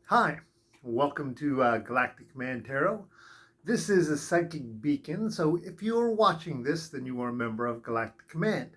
Hi, welcome to Galactic Command Tarot. This is a psychic beacon, so if you are watching this, then you are a member of Galactic Command.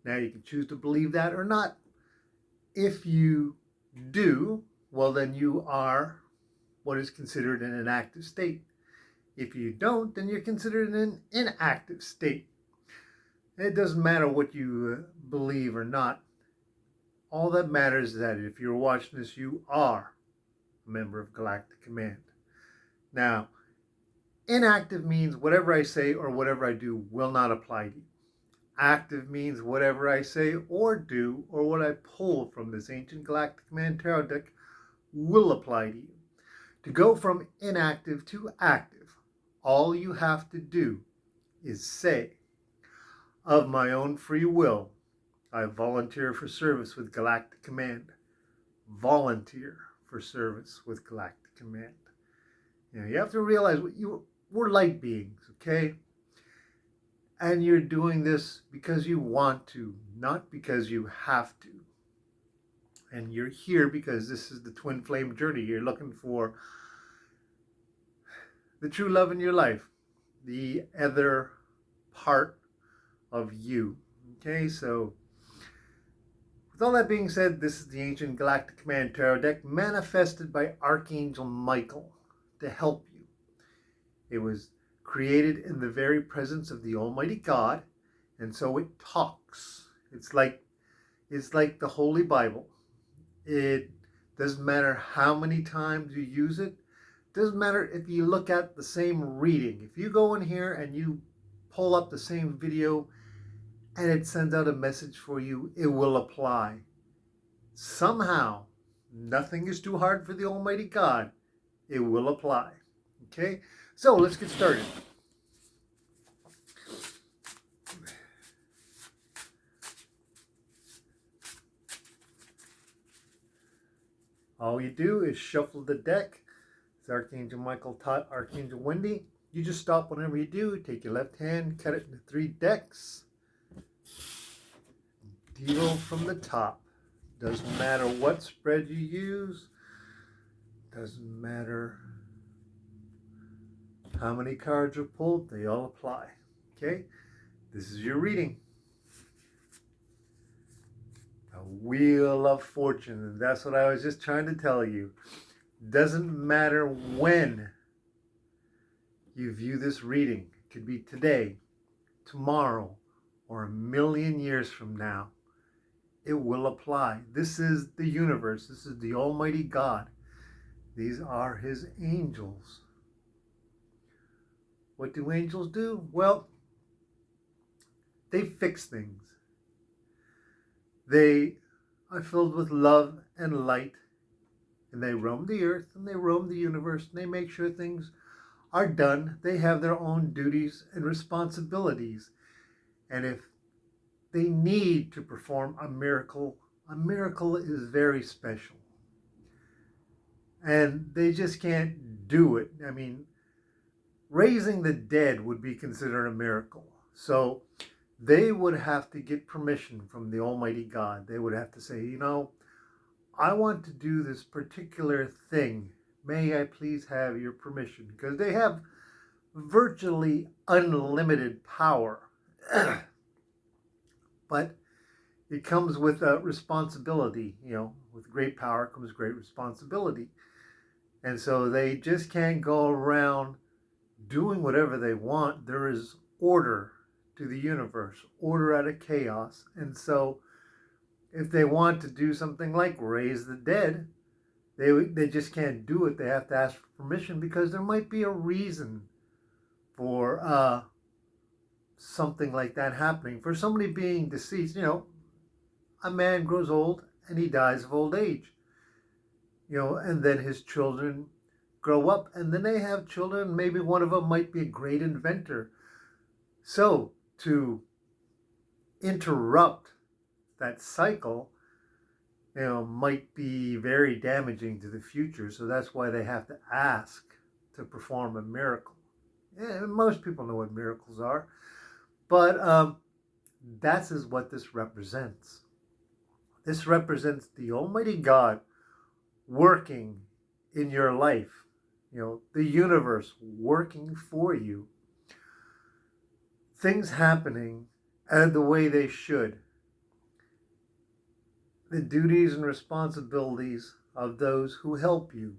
Now, you can choose to believe that or not. If you do, well, then you are what is considered in an active state. If you don't, then you're considered in an inactive state. It doesn't matter what you believe or not. All that matters is that if you're watching this, you are a member of Galactic Command. Now, inactive means whatever I say or whatever I do will not apply to you. Active means whatever I say or do or what I pull from this ancient Galactic Command Tarot deck will apply to you. To go from inactive to active, all you have to do is say, of my own free will, I volunteer for service with Galactic Command. Volunteer for service with Galactic Command. You have to realize we're light beings, okay? And you're doing this because you want to, not because you have to. And you're here because this is the Twinflame Journey. You're looking for the true love in your life, the other part of you. Okay, so with all that being said, this is the ancient Galactic Command Tarot deck manifested by Archangel Michael to help you. It was created in the very presence of the Almighty God, and so it talks. It's like the Holy Bible. It doesn't matter how many times you use it. It doesn't matter if you look at the same reading. If you go in here and you pull up the same video and it sends out a message for you, it will apply. Somehow, nothing is too hard for the Almighty God. It will apply. Okay? So let's get started. All you do is shuffle the deck. As Archangel Michael taught Archangel Wendy, you just stop whenever you do. Take your left hand, cut it into 3 decks. Deal from the top. Doesn't matter what spread you use. Doesn't matter how many cards are pulled. They all apply. Okay? This is your reading. The Wheel of Fortune. And that's what I was just trying to tell you. Doesn't matter when you view this reading. It could be today, tomorrow, or a million years from now. It will apply. This is the universe. This is the Almighty God. These are His angels. What do angels do? Well, they fix things. They are filled with love and light, and they roam the earth and they roam the universe, and they make sure things are done. They have their own duties and responsibilities. And if they need to perform a miracle is very special. And they just can't do it. I mean, raising the dead would be considered a miracle. So they would have to get permission from the Almighty God. They would have to say, I want to do this particular thing. May I please have your permission? Because they have virtually unlimited power. But it comes with a responsibility. With great power comes great responsibility. And so they just can't go around doing whatever they want. There is order to the universe, order out of chaos. And so if they want to do something like raise the dead, they just can't do it. They have to ask for permission because there might be a reason for something like that happening. For somebody being deceased, a man grows old and he dies of old age. And then his children grow up and then they have children. Maybe one of them might be a great inventor. So to interrupt that cycle, might be very damaging to the future. So that's why they have to ask to perform a miracle. And most people know what miracles are. But that is what this represents. This represents the Almighty God working in your life, the universe working for you, things happening the way they should, the duties and responsibilities of those who help you.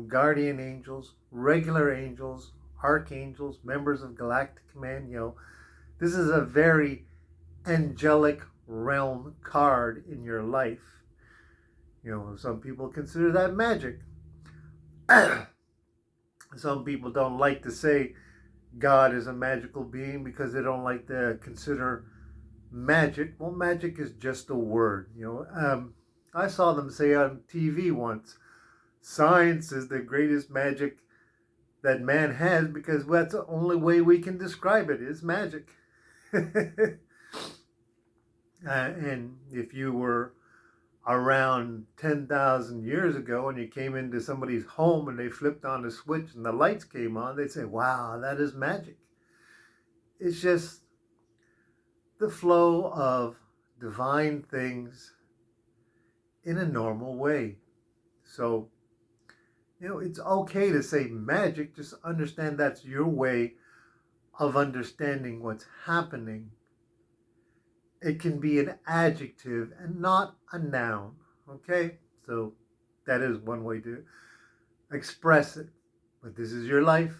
Guardian angels, regular angels, archangels, members of Galactic Command. This is a very angelic realm card in your life. Some people consider that magic. Some people don't like to say God is a magical being because they don't like to consider magic. Well, magic is just a word. I saw them say on TV once, science is the greatest magic that man has because that's the only way we can describe it is magic. And if you were around 10,000 years ago and you came into somebody's home and they flipped on the switch and the lights came on, they'd say, wow, that is magic. It's just the flow of divine things in a normal way. So, it's okay to say magic, just understand that's your way of understanding what's happening. It can be an adjective and not a noun, okay? So that is one way to express it. But this is your life,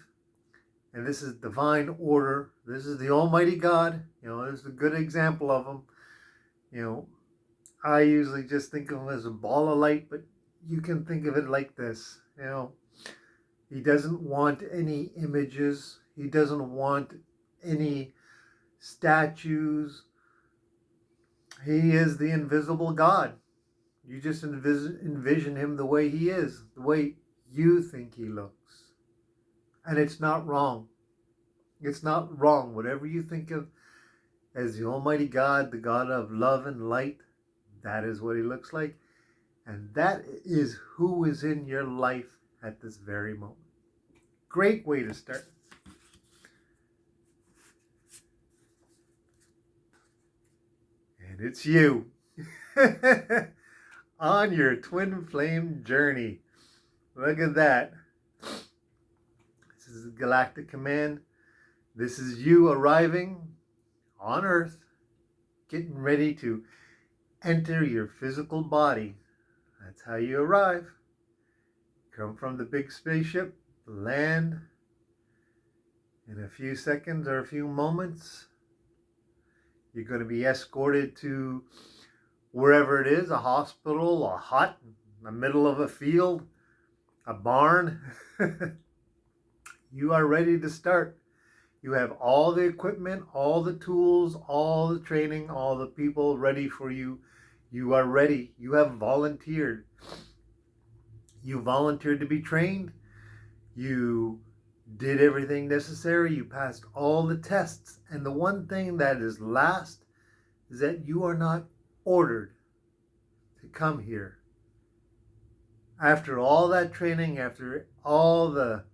and this is divine order. This is the Almighty God. This is a good example of him. I usually just think of him as a ball of light, but you can think of it like this. He doesn't want any images. He doesn't want any statues. He is the invisible God. You just envision him the way he is, the way you think he looks. And it's not wrong. It's not wrong. Whatever you think of as the Almighty God, the God of love and light, that is what he looks like. And that is who is in your life at this very moment. Great way to start. And it's you on your twin flame journey. Look at that. This is Galactic Command. This is you arriving on Earth, getting ready to enter your physical body. That's how you arrive. Come from the big spaceship, land in a few seconds or a few moments. You're going to be escorted to wherever it is, a hospital, a hut, in the middle of a field, a barn. You are ready to start. You have all the equipment, all the tools, all the training, all the people ready for you. You are ready. You have volunteered. You volunteered to be trained. You did everything necessary. You passed all the tests. And the one thing that is last is that you are not ordered to come here. After all that training, after all the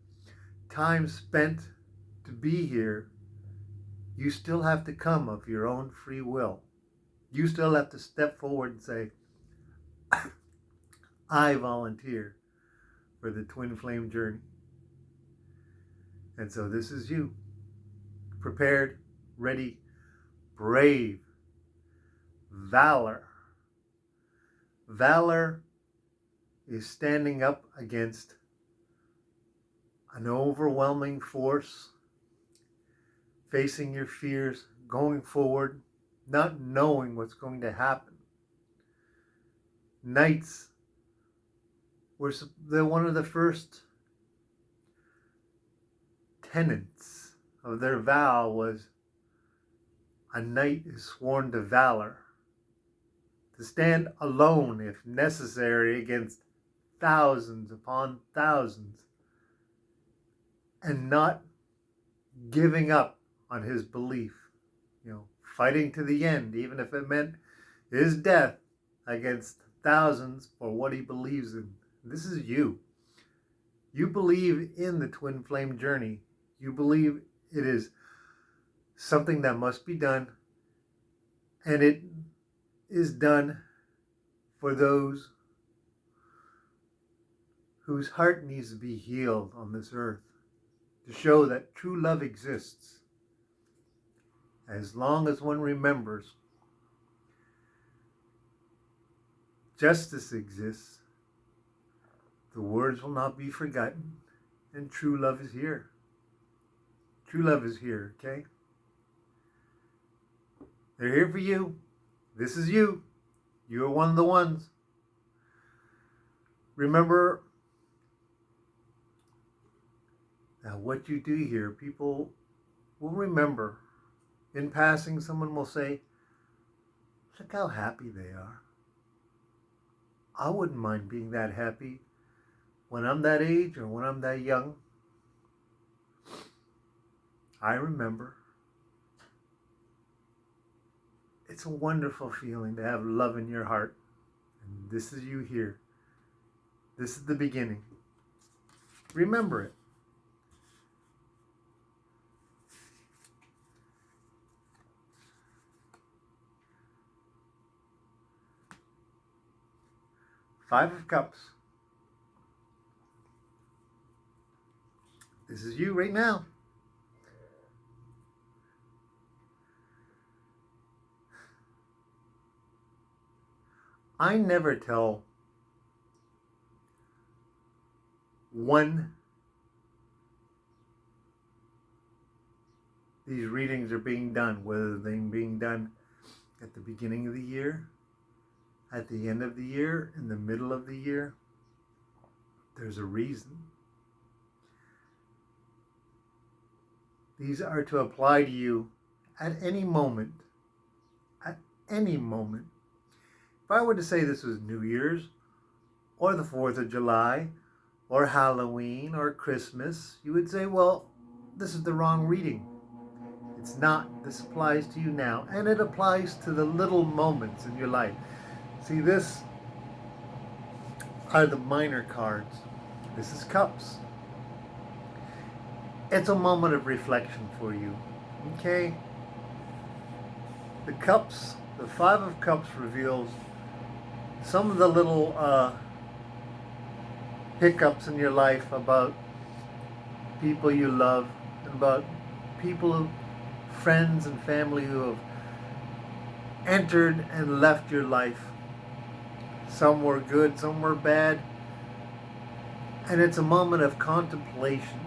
time spent to be here, you still have to come of your own free will. You still have to step forward and say, I volunteer for the twin flame journey. And so this is you, prepared, ready, brave, valor. Valor is standing up against an overwhelming force, facing your fears, going forward, not knowing what's going to happen. Knights were one of the first tenets of their vow was a knight is sworn to valor, to stand alone if necessary against thousands upon thousands, and not giving up on his belief, fighting to the end, even if it meant his death against thousands for what he believes in. This is you. You believe in the twin flame journey. You believe it is something that must be done, and it is done for those whose heart needs to be healed on this earth to show that true love exists. As long as one remembers justice exists, the words will not be forgotten, and true love is here. True love is here, okay? They're here for you. This is you. You are one of the ones. Remember that what you do here, people will remember. In passing, someone will say, look how happy they are. I wouldn't mind being that happy when I'm that age or when I'm that young. I remember. It's a wonderful feeling to have love in your heart. And this is you here. This is the beginning. Remember it. Five of Cups. This is you right now. I never tell when these readings are being done, whether they're being done at the beginning of the year, at the end of the year, in the middle of the year. There's a reason. These are to apply to you at any moment. At any moment. If I were to say this was New Year's, or the 4th of July, or Halloween, or Christmas, you would say, well, this is the wrong reading. It's not. This applies to you now. And it applies to the little moments in your life. See, this are the minor cards. This is Cups. It's a moment of reflection for you. Okay? The Cups, the Five of Cups reveals some of the little hiccups in your life about people you love, and about people, friends and family who have entered and left your life. Some were good, some were bad. And it's a moment of contemplation.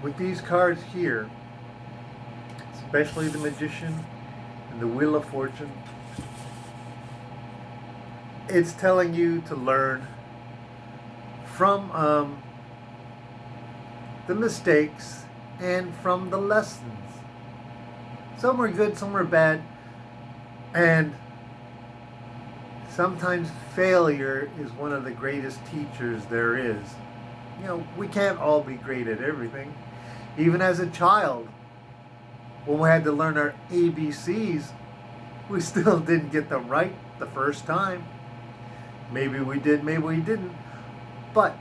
With these cards here, especially the Magician and the Wheel of Fortune, it's telling you to learn from the mistakes and from the lessons. Some were good, some were bad, and sometimes failure is one of the greatest teachers there is. You know, we can't all be great at everything. Even as a child, when we had to learn our ABCs, we still didn't get them right the first time. Maybe we did, maybe we didn't. But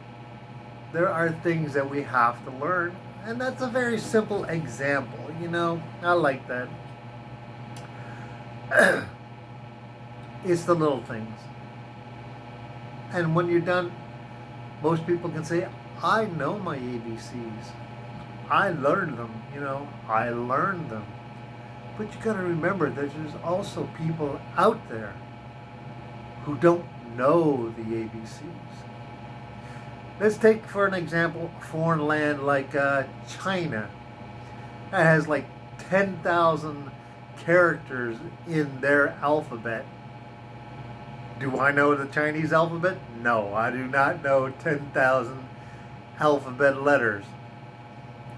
there are things that we have to learn. And that's a very simple example, you know. I like that. It's the little things. And when you're done, most people can say, I know my ABCs. I learned them, you know. I learned them. But you got to remember that there's also people out there who don't know the ABCs. Let's take, for an example, a foreign land like China. That has like 10,000 characters in their alphabet. Do I know the Chinese alphabet? No, I do not know 10,000 alphabet letters.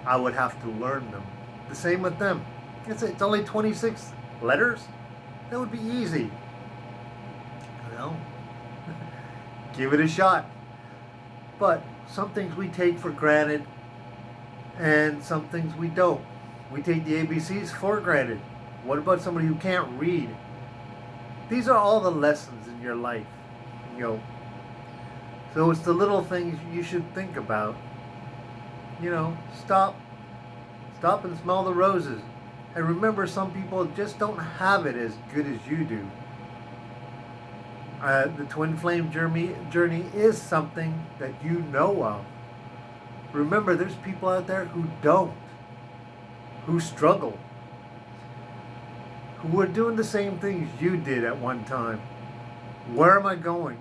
I would have to learn them. The same with them. It's only 26 letters. That would be easy. You know? Give it a shot. But some things we take for granted and some things we don't. We take the ABCs for granted. What about somebody who can't read? These are all the lessons in your life. You know. So it's the little things you should think about. You know, stop and smell the roses. And remember, some people just don't have it as good as you do. The Twinflame journey is something that you know of. Remember, there's people out there who don't, who struggle, who are doing the same things you did at one time. Where am I going?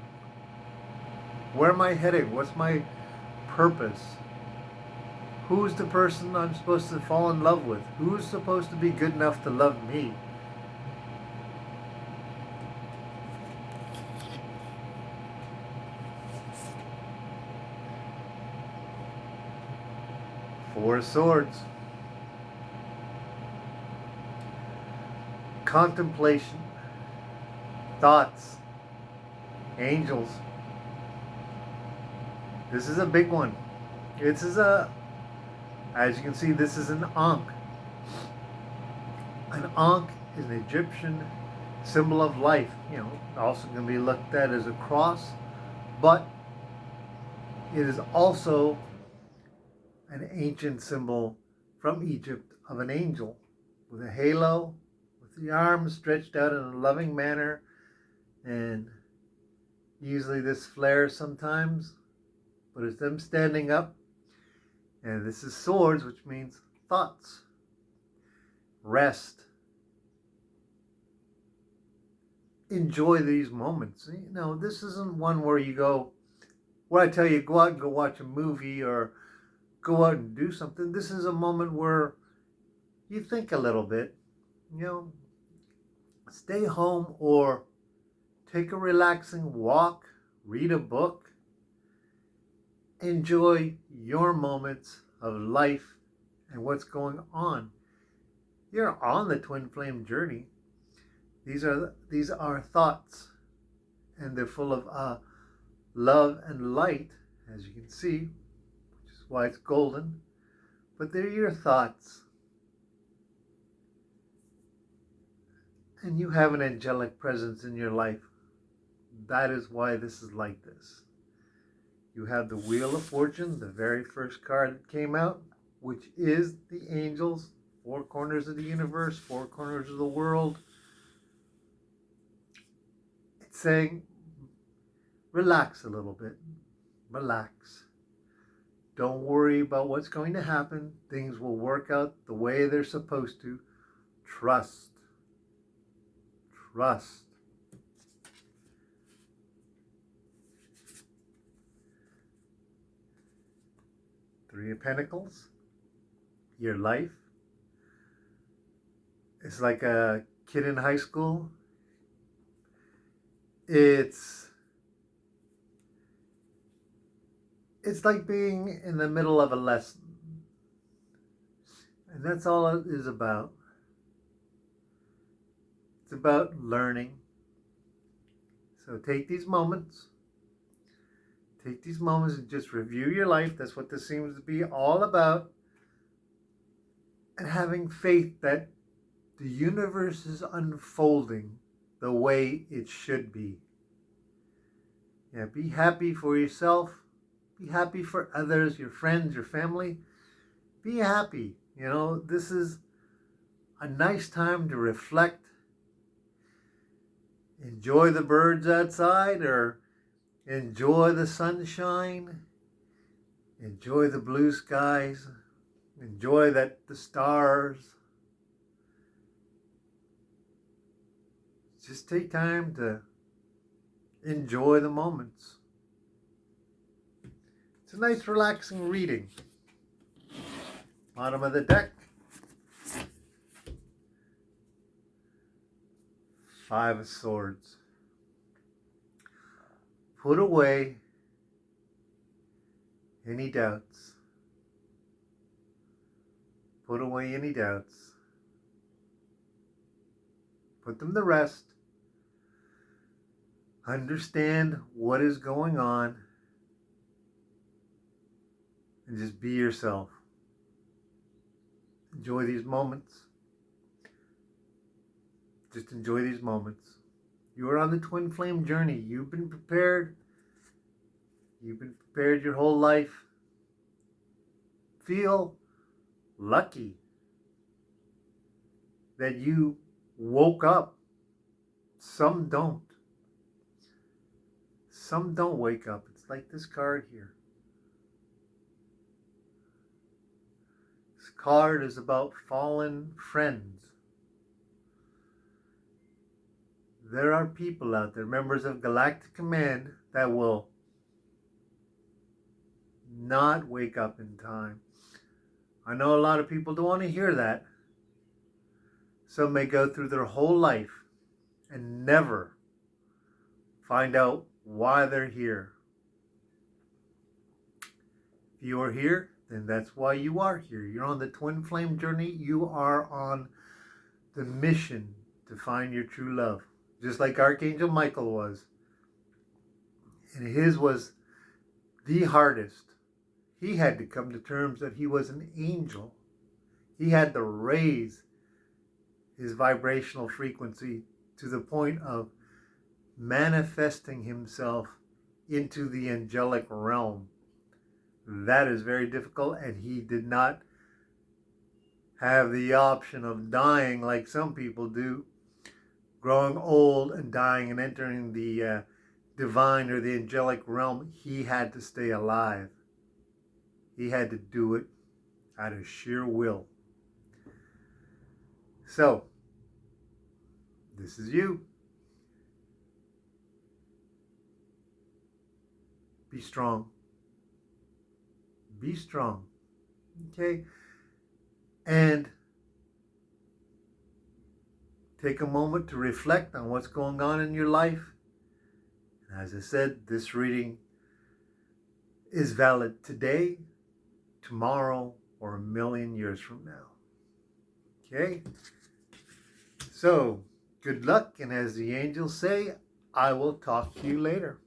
Where am I heading? What's my purpose? Who's the person I'm supposed to fall in love with? Who's supposed to be good enough to love me? Four of Swords. Contemplation. Thoughts. Angels. This is a big one. This is as you can see, this is an Ankh. An Ankh is an Egyptian symbol of life. Also can be looked at as a cross, but it is also an ancient symbol from Egypt of an angel with a halo, with the arms stretched out in a loving manner, and usually this flares sometimes, but it's them standing up. And this is swords, which means thoughts, rest. Enjoy these moments. This isn't one where you go, where I tell you go out and go watch a movie or go out and do something. This is a moment where you think a little bit. Stay home or take a relaxing walk, read a book. Enjoy your moments of life and what's going on. You're on the Twinflame journey. These are thoughts, and they're full of love and light, as you can see, which is why it's golden. But they're your thoughts. And you have an angelic presence in your life. That is why this is like this. You have the Wheel of Fortune, the very first card that came out, which is the angels, four corners of the universe, four corners of the world. It's saying, relax a little bit. Relax. Don't worry about what's going to happen. Things will work out the way they're supposed to. Trust. Trust. Three of Pentacles, your life. It's like a kid in high school. It's like being in the middle of a lesson. And that's all it is about. It's about learning. So take these moments. Take these moments and just review your life. That's what this seems to be all about. And having faith that the universe is unfolding the way it should be. Be happy for yourself. Be happy for others, your friends, your family. Be happy. This is a nice time to reflect. Enjoy the birds outside, or enjoy the sunshine. Enjoy the blue skies. Enjoy the stars. Just take time to enjoy the moments. It's a nice relaxing reading. Bottom of the deck. Five of Swords. Put away any doubts. Put away any doubts. Put them to rest. Understand what is going on. And just be yourself. Enjoy these moments. Just enjoy these moments. You are on the Twinflame journey. You've been prepared. You've been prepared your whole life. Feel lucky that you woke up. Some don't. some don't wake up. It's like this card here. This card is about fallen friends. There are people out there, members of Galactic Command, that will not wake up in time. I know a lot of people don't want to hear that. Some may go through their whole life and never find out why they're here. If you are here, then that's why you are here. You're on the Twinflame Journey. You are on the mission to find your true love. Just like Archangel Michael was. And his was the hardest. He had to come to terms that he was an angel. He had to raise his vibrational frequency to the point of manifesting himself into the angelic realm. That is very difficult, and he did not have the option of dying like some people do, growing old and dying and entering the divine or the angelic realm. He had to stay alive. He had to do it out of sheer will. So, this is you. Be strong. Be strong. Okay? And take a moment to reflect on what's going on in your life. And as I said, this reading is valid today, tomorrow, or a million years from now. Okay? So, good luck, and as the angels say, I will talk to you later.